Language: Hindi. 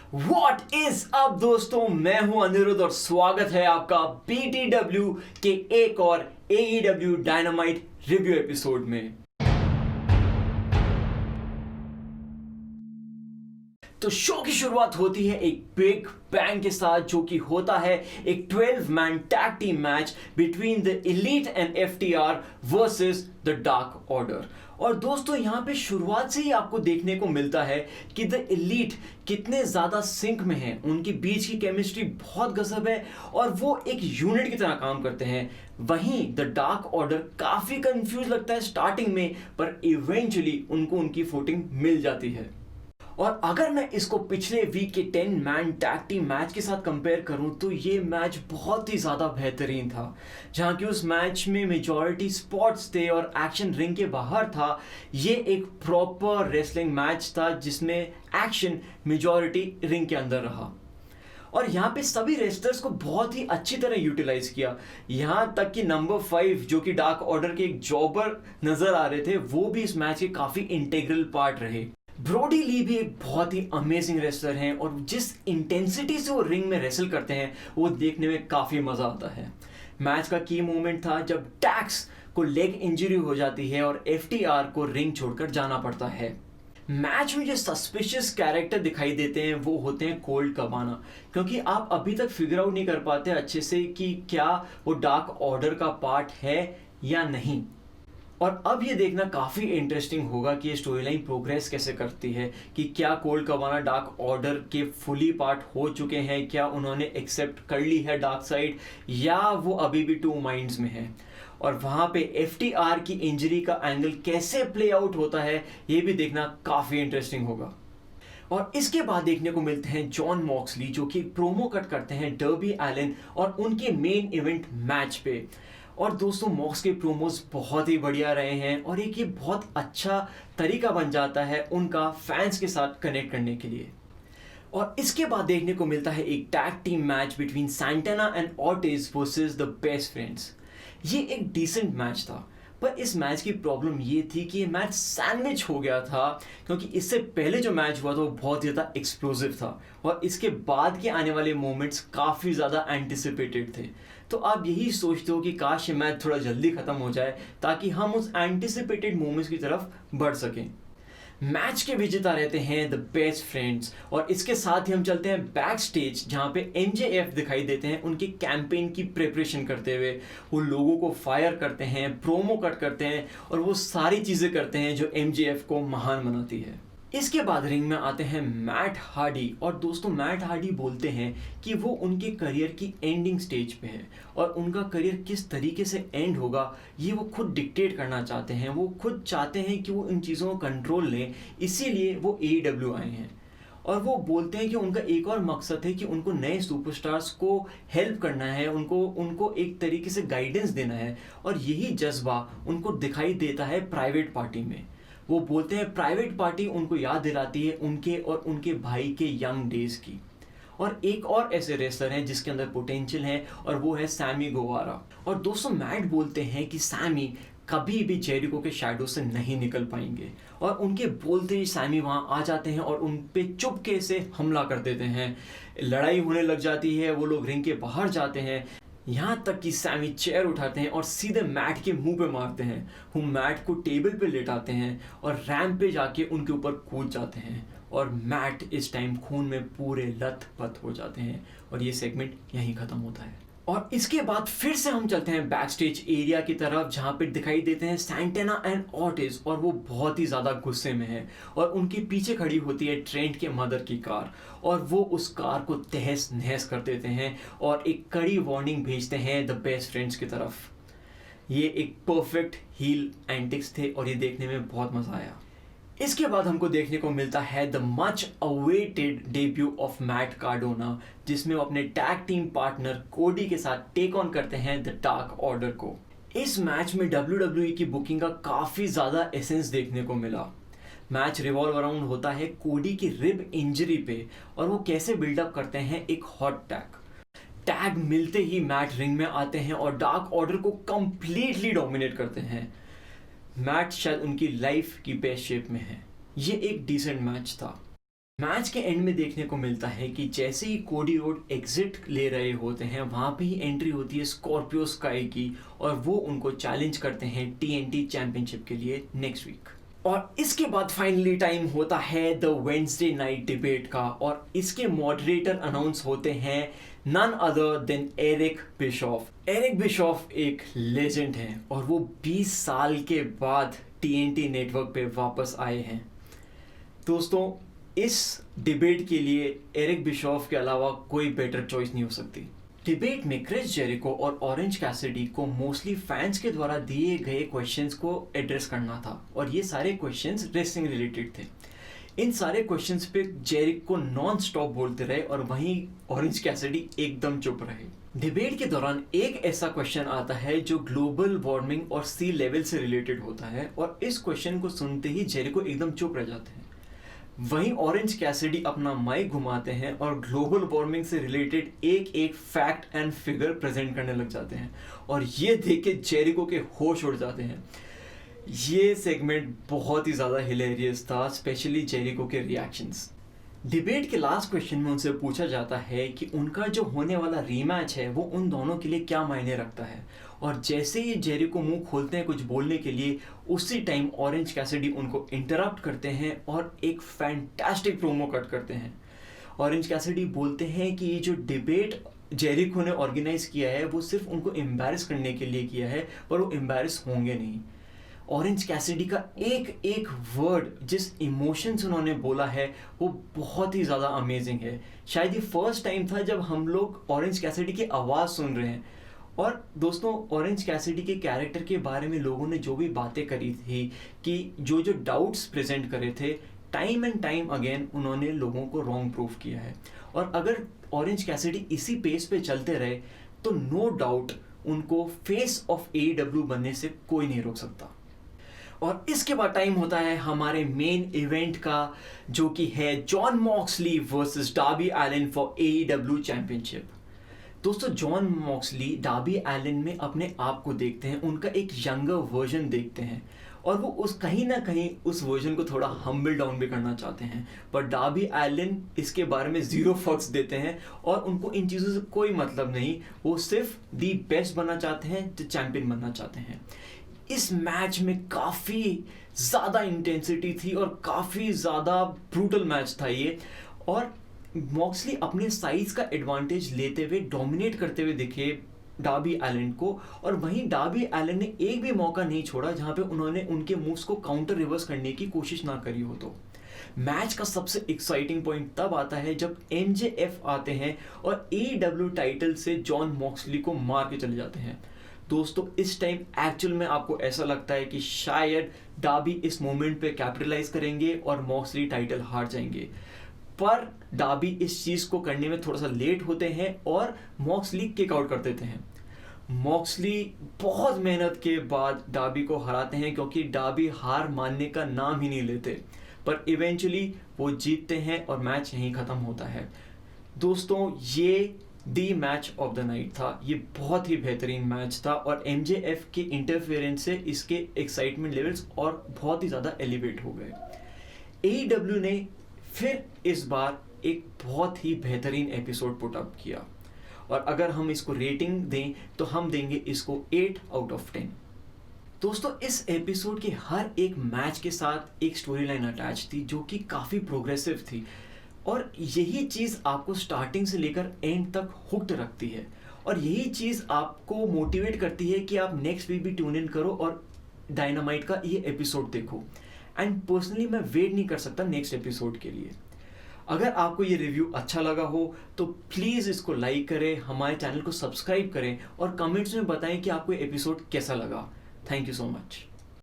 What is up दोस्तों, मैं हूं अनिरुद्ध और स्वागत है आपका BTW के एक और AEW डायनामाइट रिव्यू एपिसोड में। तो शो की शुरुआत होती है एक बिग बैंग के साथ, जो कि होता है एक 12 man tag team match between the elite and FTR versus the dark order. और दोस्तों यहाँ पे शुरुआत से ही आपको देखने को मिलता है कि द एलीट कितने ज़्यादा सिंक में हैं, उनके बीच की केमिस्ट्री बहुत गजब है और वो एक यूनिट की तरह काम करते हैं। वहीं द डार्क ऑर्डर काफ़ी कंफ्यूज लगता है स्टार्टिंग में, पर इवेंचुअली उनको उनकी फुटिंग मिल जाती है। और अगर मैं इसको पिछले वीक के 10 मैन टैग टीम मैच के साथ कंपेयर करूं तो ये मैच बहुत ही ज़्यादा बेहतरीन था, जहां कि उस मैच में मेजॉरिटी स्पॉट्स थे और एक्शन रिंग के बाहर था। ये एक प्रॉपर रेसलिंग मैच था जिसमें एक्शन मेजॉरिटी रिंग के अंदर रहा और यहाँ पे सभी रेसलर्स को बहुत ही अच्छी तरह यूटिलाइज किया। यहाँ तक कि नंबर 5 जो कि डार्क ऑर्डर के एक जॉबर नजर आ रहे थे, वो भी इस मैच के काफ़ी इंटीग्रल पार्ट रहे। ब्रोडी ली भी एक बहुत ही अमेजिंग रेसलर हैं और जिस इंटेंसिटी से वो रिंग में रेसल करते हैं वो देखने में काफ़ी मज़ा आता है। मैच का की मोमेंट था जब टैक्स को लेग इंजरी हो जाती है और FTR को रिंग छोड़कर जाना पड़ता है। मैच में जो सस्पिशियस कैरेक्टर दिखाई देते हैं वो होते हैं कोल्ड कबाना, क्योंकि आप अभी तक फिगर आउट नहीं कर पाते अच्छे से कि क्या वो डार्क ऑर्डर का पार्ट है या नहीं। और अब ये देखना काफ़ी इंटरेस्टिंग होगा कि ये स्टोरी लाइन प्रोग्रेस कैसे करती है, कि क्या कोल्ड कबाना डार्क ऑर्डर के फुली पार्ट हो चुके हैं, क्या उन्होंने एक्सेप्ट कर ली है डार्क साइड, या वो अभी भी टू माइंड्स में है। और वहाँ पे FTR की इंजरी का एंगल कैसे प्ले आउट होता है ये भी देखना काफ़ी इंटरेस्टिंग होगा। और इसके बाद देखने को मिलते हैं जॉन मॉक्सली, जो कि प्रोमो कट करते हैं डर्बी एलन और उनके मेन इवेंट मैच पे। और दोस्तों मॉक्स के प्रोमोज बहुत ही बढ़िया रहे हैं और एक ये बहुत अच्छा तरीका बन जाता है उनका फैंस के साथ कनेक्ट करने के लिए। और इसके बाद देखने को मिलता है एक tag team match between Santana and Ortiz versus the best friends. ये एक डिसेंट मैच था, पर इस मैच की प्रॉब्लम ये थी कि ये मैच सैंडविच हो गया था, क्योंकि इससे पहले जो मैच हुआ था वो बहुत ज़्यादा एक्सप्लोसिव था और इसके बाद के आने वाले मोमेंट्स काफ़ी ज़्यादा एंटिसिपेटेड थे। तो आप यही सोचते हो कि काश ये मैच थोड़ा जल्दी ख़त्म हो जाए ताकि हम उस एंटिसिपेटेड मोमेंट्स की तरफ बढ़ सकें। मैच के विजेता रहते हैं द बेस्ट फ्रेंड्स और इसके साथ ही हम चलते हैं बैक स्टेज, जहाँ पे MJF दिखाई देते हैं उनके कैंपेन की प्रिपरेशन करते हुए। वो लोगों को फायर करते हैं, प्रोमो कट करते हैं और वो सारी चीज़ें करते हैं जो MJF को महान बनाती है। इसके बाद रिंग में आते हैं मैट हार्डी और दोस्तों मैट हार्डी बोलते हैं कि वो उनके करियर की एंडिंग स्टेज पे है और उनका करियर किस तरीके से एंड होगा ये वो खुद डिक्टेट करना चाहते हैं। वो खुद चाहते हैं कि वो इन चीज़ों को कंट्रोल लें, इसीलिए वो AEW आए हैं। और वो बोलते हैं कि उनका एक और मकसद है कि उनको नए सुपरस्टार्स को हेल्प करना है, उनको एक तरीके से गाइडेंस देना है और यही जज्बा उनको दिखाई देता है प्राइवेट पार्टी में। वो बोलते हैं प्राइवेट पार्टी उनको याद दिलाती है उनके और उनके भाई के यंग डेज की। और एक और ऐसे रेसलर हैं जिसके अंदर पोटेंशियल है और वो है सैमी गुवारा। और दोस्तों मैट बोलते हैं कि सैमी कभी भी जेरिको के शैडो से नहीं निकल पाएंगे और उनके बोलते ही सैमी वहाँ आ जाते हैं और उन पे चुपके से हमला कर देते हैं। लड़ाई होने लग जाती है, वो लोग रिंग के बाहर जाते हैं, यहाँ तक कि सैमी चेयर उठाते हैं और सीधे मैट के मुंह पे मारते हैं। वो मैट को टेबल पे लेटाते हैं और रैंप पे जाके उनके ऊपर कूद जाते हैं और मैट इस टाइम खून में पूरे लथपथ हो जाते हैं और ये सेगमेंट यहीं ख़त्म होता है। और इसके बाद फिर से हम चलते हैं बैक स्टेज एरिया की तरफ, जहाँ पे दिखाई देते हैं सैंटाना एंड ऑर्टिज और वो बहुत ही ज़्यादा गुस्से में है और उनके पीछे खड़ी होती है ट्रेंट के मदर की कार और वो उस कार को तहस नहस कर देते हैं और एक कड़ी वार्निंग भेजते हैं द बेस्ट फ्रेंड्स की तरफ। ये एक परफेक्ट हील एंटिक्स थे और ये देखने में बहुत मज़ा आया। इसके बाद हमको देखने को मिलता है the much awaited debut of Matt Cardona, जिसमें वो अपने टैग टीम पार्टनर कोडी के साथ टेक ऑन करते हैं द डार्क ऑर्डर को। इस मैच में WWE की बुकिंग का काफ़ी ज़्यादा एसेंस देखने को मिला। मैच रिवॉल्व अराउंड होता है कोडी की रिब इंजरी पे और वो कैसे बिल्डअप करते हैं एक हॉट टैग मिलते ही मैट रिंग में आते हैं और डार्क ऑर्डर को कंप्लीटली डोमिनेट करते हैं। मैट शायद उनकी लाइफ की बेस्ट शेप में है। ये एक डिसेंट मैच था। मैच के एंड में देखने को मिलता है कि जैसे ही कोडी रोड एग्जिट ले रहे होते हैं, वहाँ पे ही एंट्री होती है स्कॉर्पियो स्काई की, और वो उनको चैलेंज करते हैं TNT चैंपियनशिप के लिए नेक्स्ट वीक। और इसके बाद फाइनली टाइम होता है द वेडनेसडे नाइट डिबेट का, और इसके मॉडरेटर अनाउंस होते हैं none other than Eric Bischoff. Eric Bischoff एक लेजेंड है और वो 20 साल के बाद TNT नेटवर्क पे वापस आए हैं। दोस्तों, इस डिबेट के लिए एरिक बिशॉफ के अलावा कोई बेटर चॉइस नहीं हो सकती। डिबेट में क्रिस जेरिको और ऑरेंज कैसिडी को मोस्टली फैंस के द्वारा दिए गए क्वेश्चंस को एड्रेस करना था, और ये सारे क्वेश्चंस रेसलिंग रिलेटेड थे। इन सारे क्वेश्चंस पे जेरिको नॉन स्टॉप बोलते रहे और वहीं ऑरेंज कैसिडी एकदम चुप रहे। डिबेट के दौरान एक ऐसा क्वेश्चन आता है जो ग्लोबल वार्मिंग और सी लेवल से रिलेटेड होता है, और इस क्वेश्चन को सुनते ही जेरिको एकदम चुप रह जाते हैं। वहीं ऑरेंज कैसिडी अपना माइक घुमाते हैं और ग्लोबल वार्मिंग से रिलेटेड एक एक फैक्ट एंड फिगर प्रेजेंट करने लग जाते हैं, और ये देख के जेरिको के होश उड़ जाते हैं। ये सेगमेंट बहुत ही ज़्यादा हिलेरियस था, स्पेशली जेरिको के रिएक्शंस। डिबेट के लास्ट क्वेश्चन में उनसे पूछा जाता है कि उनका जो होने वाला रीमैच है वो उन दोनों के लिए क्या मायने रखता है, और जैसे ही जेरिको मुंह खोलते हैं कुछ बोलने के लिए, उसी टाइम ऑरेंज कैसिडी उनको इंटरप्ट करते हैं और एक फैंटास्टिक प्रोमो कट करते हैं। ऑरेंज कैसिडी बोलते हैं कि ये जो डिबेट जेरिको ने ऑर्गेनाइज किया है वो सिर्फ उनको एम्बैरस करने के लिए किया है, पर वो एम्बैरस होंगे नहीं। ऑरेंज कैसिडी का एक एक वर्ड, जिस इमोशंस उन्होंने बोला है, वो बहुत ही ज़्यादा अमेजिंग है। शायद ये फर्स्ट टाइम था जब हम लोग ऑरेंज कैसिडी की आवाज़ सुन रहे हैं। और दोस्तों, ऑरेंज कैसिडी के कैरेक्टर के बारे में लोगों ने जो भी बातें करी थी, कि जो जो डाउट्स प्रेजेंट करे थे, टाइम एंड टाइम अगेन उन्होंने लोगों को रॉन्ग प्रूफ किया है। और अगर ऑरेंज कैसिडी इसी पेस पे चलते रहे तो नो डाउट उनको फेस ऑफ AEW बनने से कोई नहीं रोक सकता। और इसके बाद टाइम होता है हमारे मेन इवेंट का, जो कि है Jon Moxley versus Darby Allin for AEW championship. दोस्तों, जॉन मॉक्सली डार्बी एलिन में अपने आप को देखते हैं, उनका एक यंगर वर्जन देखते हैं, और वो उस कहीं ना कहीं उस वर्जन को थोड़ा हम्बल डाउन भी करना चाहते हैं। पर डार्बी एलिन इसके बारे में ज़ीरो फक्स देते हैं, और उनको इन चीज़ों से कोई मतलब नहीं। वो सिर्फ दी बेस्ट बनना चाहते हैं, जो चैंपियन बनना चाहते हैं। इस मैच में काफ़ी ज़्यादा इंटेंसिटी थी और काफ़ी ज़्यादा ब्रूटल मैच था ये, और मॉक्सली अपने साइज का एडवांटेज लेते हुए डोमिनेट करते हुए दिखे डार्बी एलिन को, और वहीं डार्बी एलिन ने एक भी मौका नहीं छोड़ा जहां पे उन्होंने उनके मूव्स को काउंटर रिवर्स करने की कोशिश ना करी हो। तो मैच का सबसे एक्साइटिंग पॉइंट तब आता है जब MJF आते हैं और AEW टाइटल से जॉन मॉक्सली को मार के चले जाते हैं। दोस्तों, इस टाइम एक्चुअल में आपको ऐसा लगता है कि शायद डार्बी इस मोमेंट पे कैपिटलाइज करेंगे और मॉक्सली टाइटल हार जाएंगे, पर डार्बी इस चीज़ को करने में थोड़ा सा लेट होते हैं और मॉक्सली किक आउट कर देते हैं। मॉक्सली बहुत मेहनत के बाद डार्बी को हराते हैं, क्योंकि डार्बी हार मानने का नाम ही नहीं लेते, पर इवेंचुअली वो जीतते हैं और मैच यहीं ख़त्म होता है। दोस्तों, ये दी मैच ऑफ द नाइट था। ये बहुत ही बेहतरीन मैच था, और MJF के इंटरफेरेंस से इसके एक्साइटमेंट लेवल्स और बहुत ही ज़्यादा एलिवेट हो गए। AEW ने फिर इस बार एक बहुत ही बेहतरीन एपिसोड पुट अप किया, और अगर हम इसको रेटिंग दें तो हम देंगे इसको 8 आउट ऑफ 10। दोस्तों, इस एपिसोड के हर एक मैच के साथ एक स्टोरी लाइन अटैच थी जो कि काफ़ी प्रोग्रेसिव थी, और यही चीज़ आपको स्टार्टिंग से लेकर एंड तक हुक्ड रखती है, और यही चीज़ आपको मोटिवेट करती है कि आप नेक्स्ट वीक भी ट्यून इन करो और डायनामाइट का ये एपिसोड देखो। एंड पर्सनली मैं वेट नहीं कर सकता नेक्स्ट एपिसोड के लिए। अगर आपको ये रिव्यू अच्छा लगा हो तो प्लीज़ इसको लाइक करें, हमारे चैनल को सब्सक्राइब करें, और कमेंट्स में बताएं कि आपको एपिसोड कैसा लगा। Thank you so much.